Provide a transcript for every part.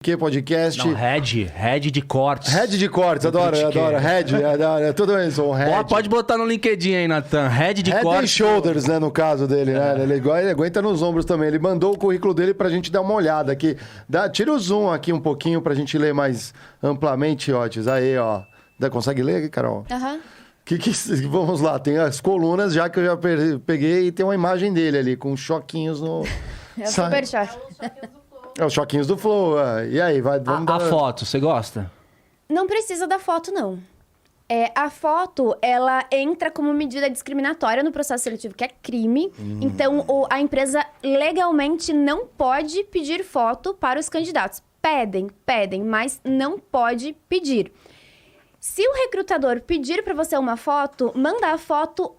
Que podcast? Não, head de cortes. Head de cortes, adoro. Head, tudo isso, head. Pode botar no LinkedIn aí, Natan. Head de Head cortes. and shoulders, né, no caso dele, né? Ele aguenta nos ombros também. Ele mandou o currículo dele pra gente dar uma olhada aqui. Tira o zoom aqui um pouquinho pra gente ler mais amplamente, Otis. Aí, ó. Consegue ler aqui, Carol? Aham. Vamos lá, tem as colunas já que eu já peguei e tem uma imagem dele ali, com choquinhos no... É o super choque. É os choquinhos do Flow. E aí, vamos dar... A foto, você gosta? Não precisa da foto, não. A foto, ela entra como medida discriminatória no processo seletivo, que é crime. Então, a empresa legalmente não pode pedir foto para os candidatos. Pedem, mas não pode pedir. Se o recrutador pedir para você uma foto, manda a foto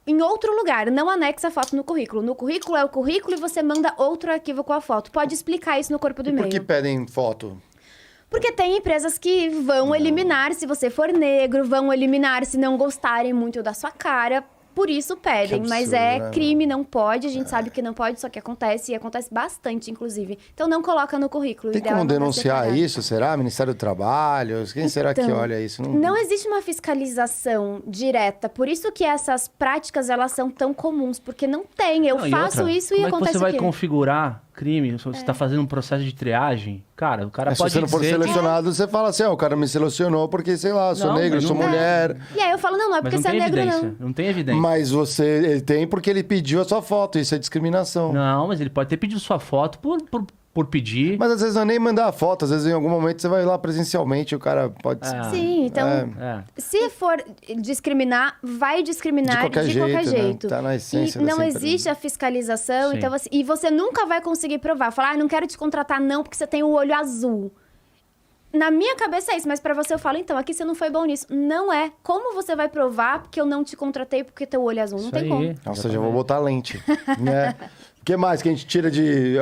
em outro lugar, não anexa a foto no currículo. No currículo é o currículo e você manda outro arquivo com a foto. Pode explicar isso no corpo do e-mail. Por que pedem foto? Porque tem empresas que vão eliminar se você for negro, vão eliminar se não gostarem muito da sua cara. Por isso pedem, absurdo, mas né? crime, não pode. A gente sabe que não pode, só que acontece, e acontece bastante, inclusive. Então não coloca no currículo. Tem como denunciar isso, será? Ministério do Trabalho? Quem será que olha isso? Não existe uma fiscalização direta. Por isso que essas práticas, elas são tão comuns. Porque não tem. Eu faço isso e acontece o quê? Como é que você vai configurar crime? Se você está fazendo um processo de triagem, cara, o cara pode dizer... Se você não for selecionado, você fala assim, o cara me selecionou porque, sei lá, sou negro, sou mulher. E aí eu falo, não é porque você é negro, não. Não tem evidência. Mas ele tem porque ele pediu a sua foto, isso é discriminação. Não, mas ele pode ter pedido sua foto por pedir. Mas às vezes não é nem mandar a foto, às vezes em algum momento você vai lá presencialmente, o cara pode... Sim, então, se for discriminar, vai discriminar de qualquer jeito. Né? Tá na essência e não existe a fiscalização, então, assim, e você nunca vai conseguir provar. Falar, não quero te contratar não, porque você tem o olho azul. Na minha cabeça é isso, mas pra você eu falo, então, aqui você não foi bom nisso. Não é. Como você vai provar que eu não te contratei porque teu olho é azul? Não tem como. Nossa, já vou botar lente, né? O que mais que a gente tira de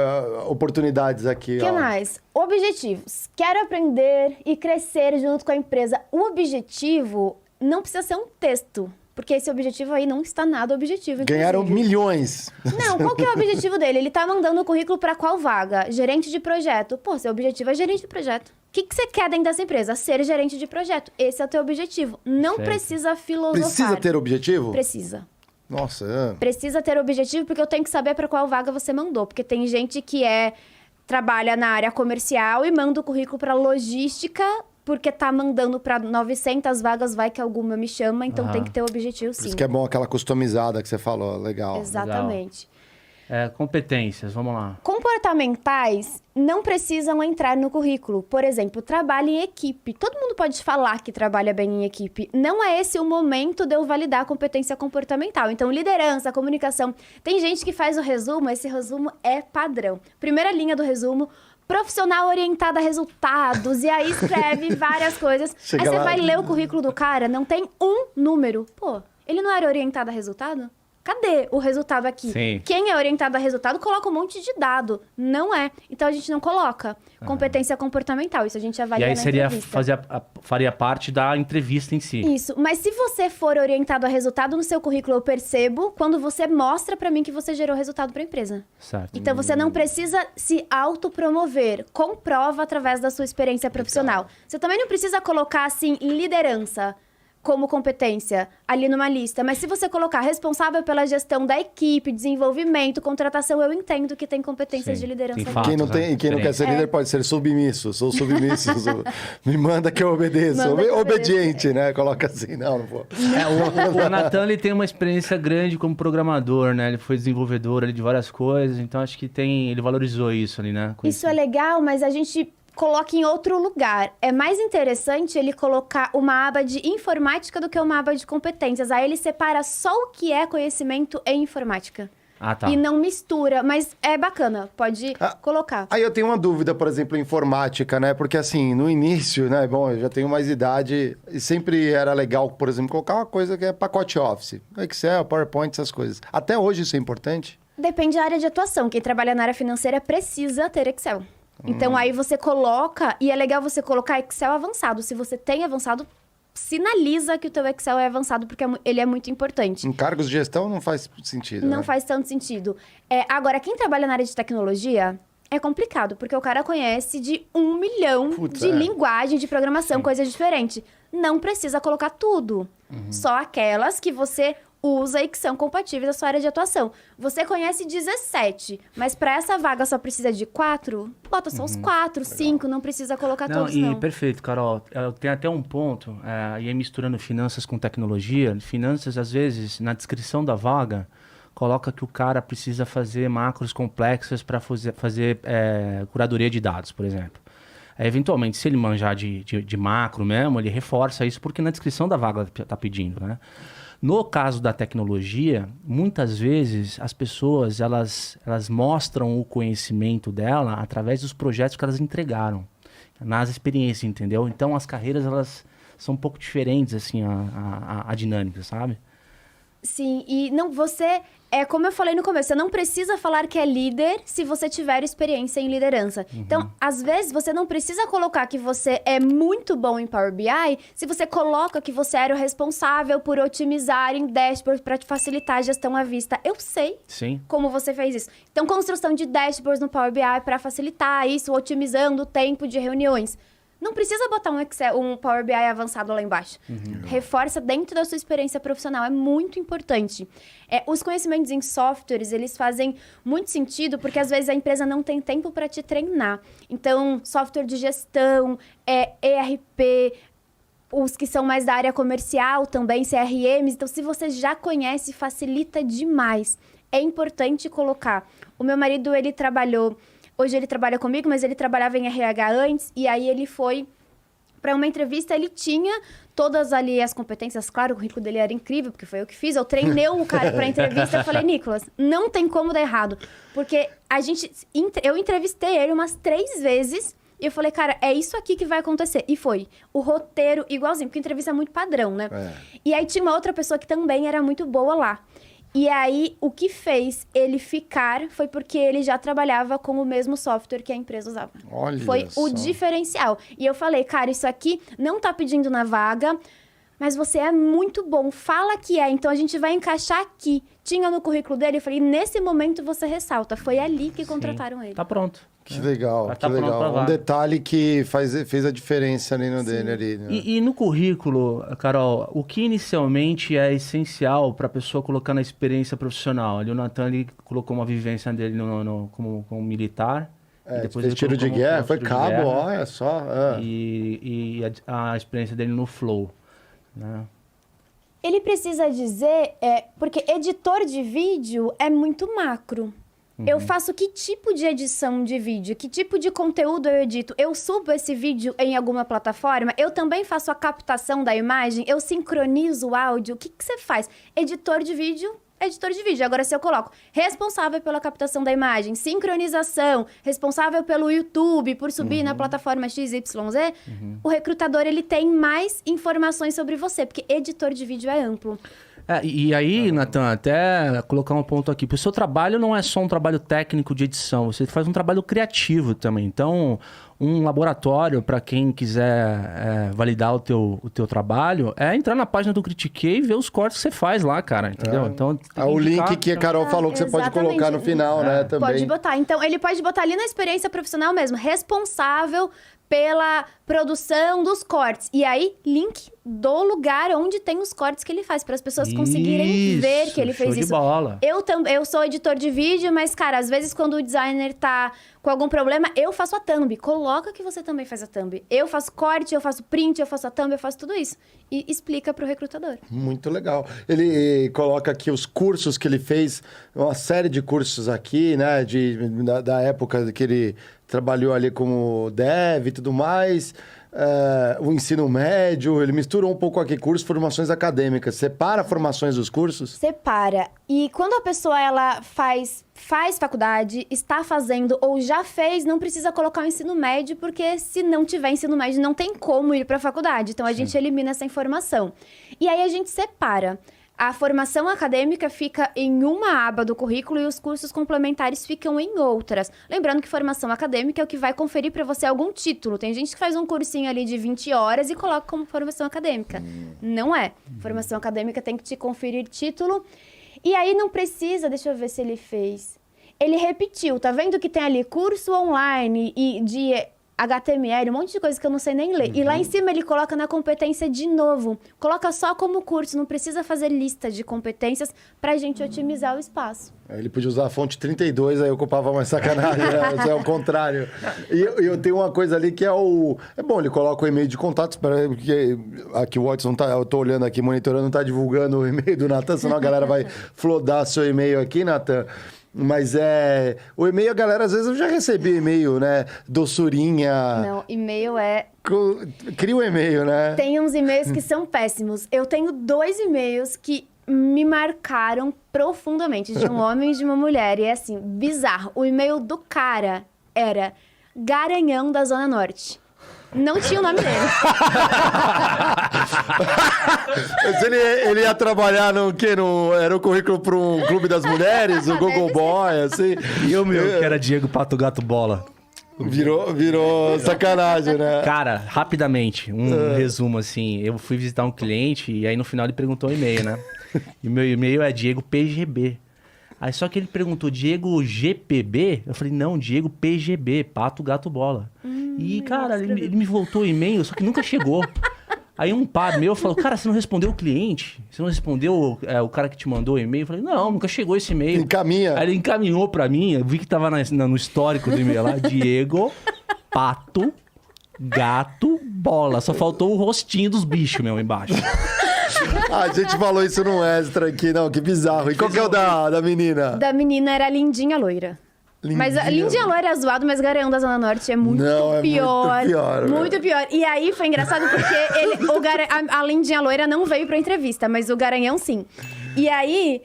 oportunidades aqui? O que mais? Objetivos. Quero aprender e crescer junto com a empresa. O objetivo não precisa ser um texto. Porque esse objetivo aí não está nada objetivo. Inclusive. Ganharam milhões. Não, qual que é o objetivo dele? Ele tá mandando o currículo para qual vaga? Gerente de projeto. Pô, seu objetivo é gerente de projeto. O que você quer dentro dessa empresa? Ser gerente de projeto. Esse é o teu objetivo. Não precisa filosofar. Precisa ter objetivo? Precisa. Nossa. Precisa ter objetivo porque eu tenho que saber para qual vaga você mandou. Porque tem gente que trabalha na área comercial e manda o currículo para logística... Porque tá mandando para 900 vagas, vai que alguma me chama, então tem que ter o objetivo, sim. Por isso que é bom aquela customizada que você falou, legal. Exatamente. Competências, vamos lá. Comportamentais não precisam entrar no currículo. Por exemplo, trabalho em equipe. Todo mundo pode falar que trabalha bem em equipe. Não é esse o momento de eu validar a competência comportamental. Então, liderança, comunicação. Tem gente que faz o resumo, esse resumo é padrão. Primeira linha do resumo... Profissional orientada a resultados. E aí escreve várias coisas. Aí você vai ler o currículo do cara, não tem um número. Pô, ele não era orientado a resultado? Cadê o resultado aqui? Sim. Quem é orientado a resultado coloca um monte de dado. Não é. Então a gente não coloca. Competência comportamental. Isso a gente avalia na entrevista. E aí faria parte da entrevista em si. Isso. Mas se você for orientado a resultado no seu currículo, eu percebo quando você mostra pra mim que você gerou resultado pra empresa. Certo. Então você não precisa se autopromover. Comprova através da sua experiência profissional. Você também não precisa colocar, assim, liderança como competência ali numa lista. Mas se você colocar responsável pela gestão da equipe, desenvolvimento, contratação, eu entendo que tem competências de liderança. Quem não quer ser líder pode ser submisso. Sou submisso. Me manda que eu obedeço. Obediente, né? Coloca assim. Não vou. O Natan, ele tem uma experiência grande como programador, né? Ele foi desenvolvedor ali de várias coisas. Então, acho que ele valorizou isso ali, né? Isso é legal, mas a gente... coloca em outro lugar. É mais interessante ele colocar uma aba de informática do que uma aba de competências. Aí ele separa só o que é conhecimento em informática. Tá. E não mistura, mas é bacana, pode colocar. Aí eu tenho uma dúvida, por exemplo, em informática, né? Porque assim, no início, né? Bom, eu já tenho mais idade e sempre era legal, por exemplo, colocar uma coisa que é pacote Office. Excel, PowerPoint, essas coisas. Até hoje isso é importante? Depende da área de atuação. Quem trabalha na área financeira precisa ter Excel. Então, aí você coloca... E é legal você colocar Excel avançado. Se você tem avançado, sinaliza que o teu Excel é avançado, porque ele é muito importante. Em cargos de gestão não faz sentido, Não faz tanto sentido. Agora, quem trabalha na área de tecnologia... é complicado, porque o cara conhece de 1 milhão de linguagem de programação, coisa diferente. Não precisa colocar tudo. Só aquelas que você usa e que são compatíveis à sua área de atuação. Você conhece 17, mas para essa vaga só precisa de 4? Bota só os 4, 5, não precisa colocar todos, não. Perfeito, Carol. Tem até um ponto, e aí misturando finanças com tecnologia. Finanças, às vezes, na descrição da vaga, coloca que o cara precisa fazer macros complexas para fazer curadoria de dados, por exemplo. Eventualmente, se ele manjar de macro mesmo, ele reforça isso porque na descrição da vaga está pedindo, né? No caso da tecnologia, muitas vezes as pessoas elas mostram o conhecimento dela através dos projetos que elas entregaram, nas experiências, entendeu? Então as carreiras elas são um pouco diferentes, assim, a dinâmica, sabe? Sim, e não, você, como eu falei no começo, você não precisa falar que é líder se você tiver experiência em liderança. Então, às vezes, você não precisa colocar que você é muito bom em Power BI se você coloca que você era o responsável por otimizar em dashboard para te facilitar a gestão à vista. Eu sei como você fez isso. Então, construção de dashboards no Power BI para facilitar isso, otimizando o tempo de reuniões. Não precisa botar um Power BI avançado lá embaixo. Reforça dentro da sua experiência profissional. É muito importante. Os conhecimentos em softwares, eles fazem muito sentido porque, às vezes, a empresa não tem tempo para te treinar. Então, software de gestão, ERP, os que são mais da área comercial também, CRMs. Então, se você já conhece, facilita demais. É importante colocar. O meu marido, ele trabalhou... Hoje ele trabalha comigo, mas ele trabalhava em RH antes. E aí ele foi para uma entrevista, ele tinha todas ali as competências. Claro, o currículo dele era incrível, porque foi eu que fiz. Eu treinei o cara para entrevista. Eu falei, Nicolas, não tem como dar errado. Porque eu entrevistei ele umas 3 vezes. E eu falei, cara, é isso aqui que vai acontecer. E foi. O roteiro igualzinho, porque entrevista é muito padrão, né? E aí tinha uma outra pessoa que também era muito boa lá. E aí, o que fez ele ficar foi porque ele já trabalhava com o mesmo software que a empresa usava. Foi o diferencial. E eu falei, cara, isso aqui não tá pedindo na vaga, mas você é muito bom. Fala que então a gente vai encaixar aqui. Tinha no currículo dele, eu falei, nesse momento você ressalta. Foi ali que contrataram ele. Tá pronto. Que legal, que legal. Um detalhe que fez a diferença ali no dele. Ali, né? E no currículo, Carol, o que inicialmente é essencial para a pessoa colocar na experiência profissional? Ali o Nathan colocou uma vivência dele como militar. Depois fez tiro de guerra, foi cabo, olha só. E a experiência dele no Flow, né? Ele precisa dizer, porque editor de vídeo é muito macro. Eu faço que tipo de edição de vídeo? Que tipo de conteúdo eu edito? Eu subo esse vídeo em alguma plataforma? Eu também faço a captação da imagem? Eu sincronizo o áudio? O que você faz? Editor de vídeo. Agora, se eu coloco responsável pela captação da imagem, sincronização, responsável pelo YouTube, por subir na plataforma XYZ, o recrutador ele tem mais informações sobre você, porque editor de vídeo é amplo. E aí, Nathan, até colocar um ponto aqui. O seu trabalho não é só um trabalho técnico de edição, você faz um trabalho criativo também. Então, um laboratório, para quem quiser validar o teu trabalho, é entrar na página do Critiquei e ver os cortes que você faz lá, cara, entendeu? Então, o link que a Carol falou que você pode colocar no final, né, também. Pode botar. Então, ele pode botar ali na experiência profissional mesmo, responsável pela produção dos cortes. E aí, link do lugar onde tem os cortes que ele faz, para as pessoas conseguirem ver que ele fez show isso. De bola. Eu sou editor de vídeo, mas, cara, às vezes quando o designer tá com algum problema, eu faço a thumb. Coloca que você também faz a thumb. Eu faço corte, eu faço print, eu faço a thumb, eu faço tudo isso. E explica pro recrutador. Muito legal. Ele coloca aqui os cursos que ele fez, uma série de cursos aqui, né, da época que ele trabalhou ali como dev e tudo mais, o ensino médio, ele misturou um pouco aqui cursos, formações acadêmicas. Separa formações dos cursos? Separa. E quando a pessoa ela faz faculdade, está fazendo ou já fez, não precisa colocar o ensino médio, porque se não tiver ensino médio, não tem como ir para a faculdade. Então, a gente elimina essa informação. E aí, a gente separa. A formação acadêmica fica em uma aba do currículo e os cursos complementares ficam em outras. Lembrando que formação acadêmica é o que vai conferir para você algum título. Tem gente que faz um cursinho ali de 20 horas e coloca como formação acadêmica. Não é. Formação acadêmica tem que te conferir título. E aí não precisa, deixa eu ver se ele fez. ele repetiu. Tá vendo que tem ali curso online e de HTML, um monte de coisa que eu não sei nem ler. E lá em cima ele coloca na competência de novo. Coloca só como curso, não precisa fazer lista de competências pra gente otimizar o espaço. Ele podia usar a fonte 32, aí ocupava mais sacanagem, né? Isso é o contrário. E eu tenho uma coisa ali que é o... É bom, ele coloca o e-mail de contatos, porque aqui o Watson tá... Eu tô olhando aqui, monitorando, não tá divulgando o e-mail do Natan, senão a galera vai flodar seu e-mail aqui, Natan. Mas o e-mail, a galera, às vezes eu já recebi e-mail, né? Doçurinha. Não, e-mail é... Cria um e-mail, né? Tem uns e-mails que são péssimos. Eu tenho 2 e-mails que me marcaram profundamente, de um homem e de uma mulher. E é assim, bizarro. O e-mail do cara era Garanhão da Zona Norte. Não tinha o nome dele. Mas ele ia trabalhar no quê? Era o currículo para um clube das mulheres, o Google Boy, assim. E o meu, que era Diego Pato Gato Bola. Virou sacanagem, né? Cara, rapidamente, um resumo assim. Eu fui visitar um cliente e aí no final ele perguntou o e-mail, né? E o meu e-mail é Diego PGB. Aí só que ele perguntou Diego GPB, eu falei, não, Diego PGB, Pato Gato Bola. E, cara, ele me voltou o e-mail, só que nunca chegou. Aí um par meu falou, cara, você não respondeu o cliente? Você não respondeu o cara que te mandou o e-mail? Eu falei, não, nunca chegou esse e-mail. Encaminha. Aí ele encaminhou pra mim, eu vi que tava no histórico do e-mail lá, Diego, Pato, Gato, Bola. Só faltou o rostinho dos bichos, meu, embaixo. A gente falou isso no extra aqui, não, que bizarro. E qual que é o da menina? Da menina era Lindinha Loira. Mas a Lindinha Loira é zoado, mas Garanhão da Zona Norte é muito pior. Muito pior. Muito pior. E aí foi engraçado porque a Lindinha Loira não veio pra entrevista, mas o Garanhão sim. E aí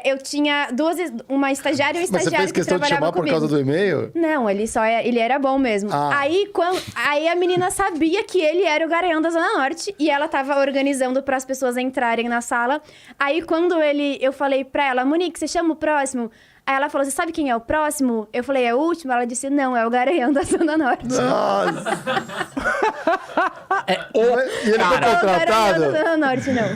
eu tinha uma estagiária e um Mas estagiário você fez questão de chamar por causa do e-mail? Não, ele era bom mesmo. Aí a menina sabia que ele era o Garanhão da Zona Norte e ela tava organizando para as pessoas entrarem na sala. Aí quando eu falei pra ela, Monique, você chama o próximo? Aí ela falou, você sabe quem é o próximo? Eu falei, é o último? Ela disse, não, é o Garanhão da Zona Norte. Nossa! E ele foi Não, Garanhão contratado? da Zona Norte, não.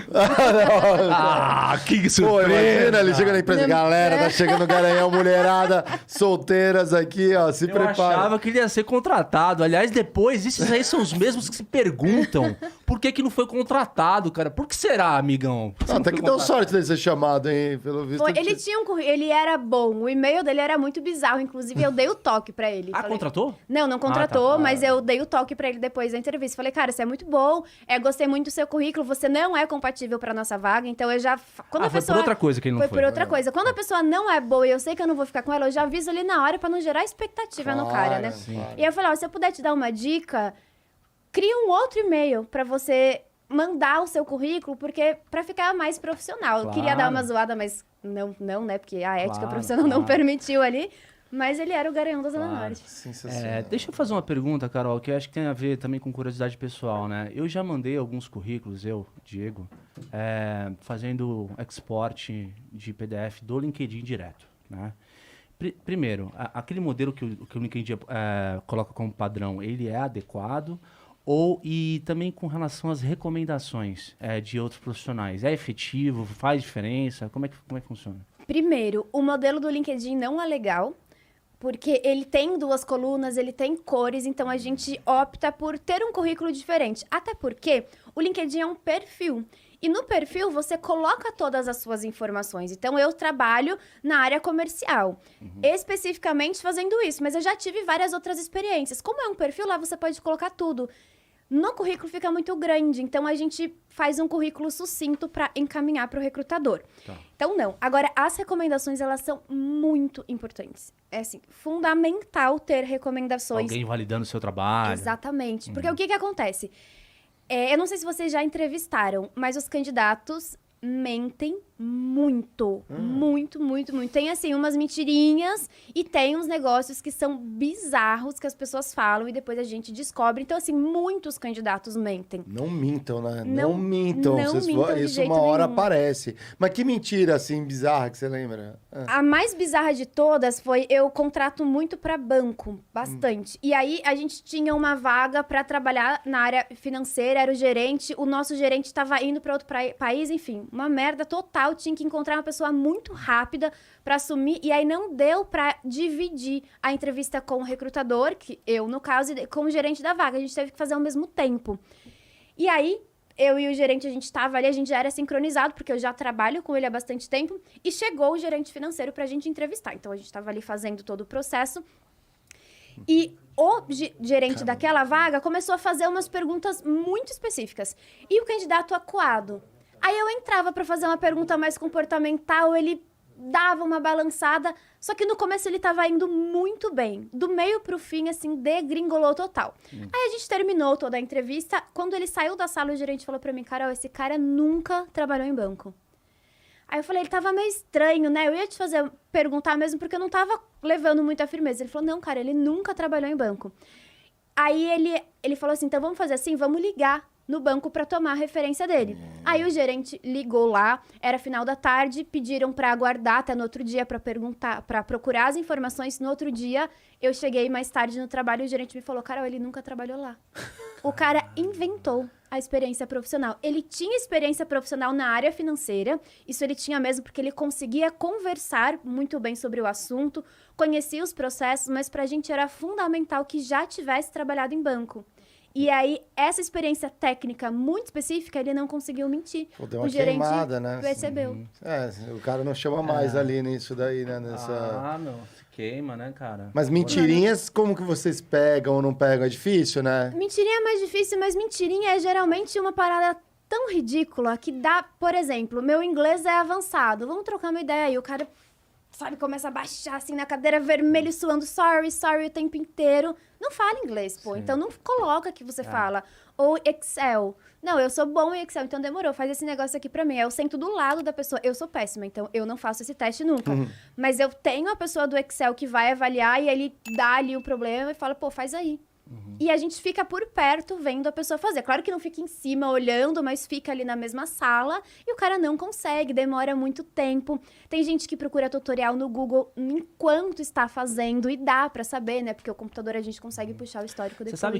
Que Pô, surpresa! imagina, ele chega na empresa, galera, tá chegando Garanhão, mulherada, solteiras aqui, ó, se Eu prepara. achava que ele ia ser contratado. Aliás, depois, esses aí são os mesmos que se perguntam por que não foi contratado, cara. Por que será, amigão? Até que deu sorte dele ser chamado, hein, pelo visto. Ele tinha ele era bom. O e-mail dele era muito bizarro. Inclusive, eu dei o toque pra ele. Ah, contratou? Não contratou, tá. mas eu dei o toque pra ele depois da entrevista. Falei, cara, você é muito bom, gostei muito do seu currículo, você não é compatível pra nossa vaga, então eu já... Foi por outra coisa que ele não foi. Foi por outra coisa. Quando a pessoa não é boa e eu sei que eu não vou ficar com ela, eu já aviso ali na hora pra não gerar expectativa no cara, né? Claro. E eu falei, ó, se eu puder te dar uma dica, cria um outro e-mail pra você mandar o seu currículo, porque pra ficar mais profissional. Eu queria dar uma zoada, mas não, né? Porque a ética profissional não permitiu ali. Mas ele era o Garanhão da Zona Norte. Sensacional. Deixa eu fazer uma pergunta, Carol, que eu acho que tem a ver também com curiosidade pessoal, né? Eu já mandei alguns currículos, Diego, fazendo export de PDF do LinkedIn direto, né? Primeiro, aquele modelo que o LinkedIn coloca como padrão, ele é adequado? E também com relação às recomendações de outros profissionais. É efetivo? Faz diferença? Como é que funciona? Primeiro, o modelo do LinkedIn não é legal, porque ele tem 2 colunas, ele tem cores, então a gente opta por ter um currículo diferente. Até porque o LinkedIn é um perfil. E no perfil você coloca todas as suas informações. Então eu trabalho na área comercial, especificamente fazendo isso. Mas eu já tive várias outras experiências. Como é um perfil, lá você pode colocar tudo. No currículo fica muito grande, então a gente faz um currículo sucinto para encaminhar para o recrutador. Tá. Então, não. Agora, as recomendações, elas são muito importantes. É, assim, fundamental ter recomendações. Alguém validando o seu trabalho. Exatamente. Porque o que acontece? Eu não sei se vocês já entrevistaram, mas os candidatos mentem muito. Muito. Tem, assim, umas mentirinhas e tem uns negócios que são bizarros que as pessoas falam e depois a gente descobre. Então, assim, muitos candidatos mentem. Não mintam, né? Não mintam. De Isso jeito uma hora nenhum. aparece. Mas que mentira, assim, bizarra que você lembra? A mais bizarra de todas foi eu contrato muito pra banco, bastante. E aí a gente tinha uma vaga pra trabalhar na área financeira, era o gerente, o nosso gerente tava indo pra outro país, enfim, uma merda total. geral, tinha que encontrar uma pessoa muito rápida para assumir, e aí não deu para dividir a entrevista com o recrutador, que eu, no caso, e com o gerente da vaga. A gente teve que fazer ao mesmo tempo. E aí, eu e o gerente, a gente estava ali, a gente já era sincronizado, porque eu já trabalho com ele há bastante tempo, e chegou o gerente financeiro para a gente entrevistar. Então, a gente estava ali fazendo todo o processo. E o gerente daquela vaga começou a fazer umas perguntas muito específicas. E o candidato acuado. Aí eu entrava para fazer uma pergunta mais comportamental, ele dava uma balançada, só que no começo ele tava indo muito bem. Do meio pro fim, assim, degringolou total. Aí a gente terminou toda a entrevista. Quando ele saiu da sala, o gerente falou pra mim, Carol, esse cara nunca trabalhou em banco. Aí eu falei, ele tava meio estranho, né? Eu ia te perguntar mesmo, porque eu não tava levando muita firmeza. Ele falou, não, cara, ele nunca trabalhou em banco. Aí ele falou assim, então vamos fazer assim, vamos ligar no banco para tomar a referência dele. Aí o gerente ligou lá, era final da tarde, pediram para aguardar até no outro dia para perguntar, para procurar as informações. No outro dia, eu cheguei mais tarde no trabalho e o gerente me falou, Carol, ele nunca trabalhou lá. O cara inventou a experiência profissional. Ele tinha experiência profissional na área financeira, isso ele tinha mesmo porque ele conseguia conversar muito bem sobre o assunto, conhecia os processos, mas pra gente era fundamental que já tivesse trabalhado em banco. E aí, essa experiência técnica muito específica, ele não conseguiu mentir. Pô, deu uma o gerente queimada, né? percebeu. O cara não chama mais ali nisso daí, né? Meu, se queima, né, cara? Mas mentirinhas, como que vocês pegam ou não pegam? É difícil, né? Mentirinha é mais difícil, mas mentirinha é geralmente uma parada tão ridícula que dá... Por exemplo, meu inglês é avançado. Vamos trocar uma ideia aí. O cara, sabe, começa a baixar assim na cadeira, vermelho, suando. Sorry o tempo inteiro. Não fala inglês, pô. Sim. Então não coloca que você fala. Ou Excel. Não, eu sou bom em Excel, então demorou. Faz esse negócio aqui pra mim. Aí eu sento do lado da pessoa. Eu sou péssima, então eu não faço esse teste nunca. Mas eu tenho a pessoa do Excel que vai avaliar e ele dá ali o problema e fala, pô, faz aí. E a gente fica por perto vendo a pessoa fazer. Claro que não fica em cima olhando, mas fica ali na mesma sala e o cara não consegue, demora muito tempo. Tem gente que procura tutorial no Google enquanto está fazendo e dá pra saber, né? Porque o computador a gente consegue puxar o histórico depois. Você sabe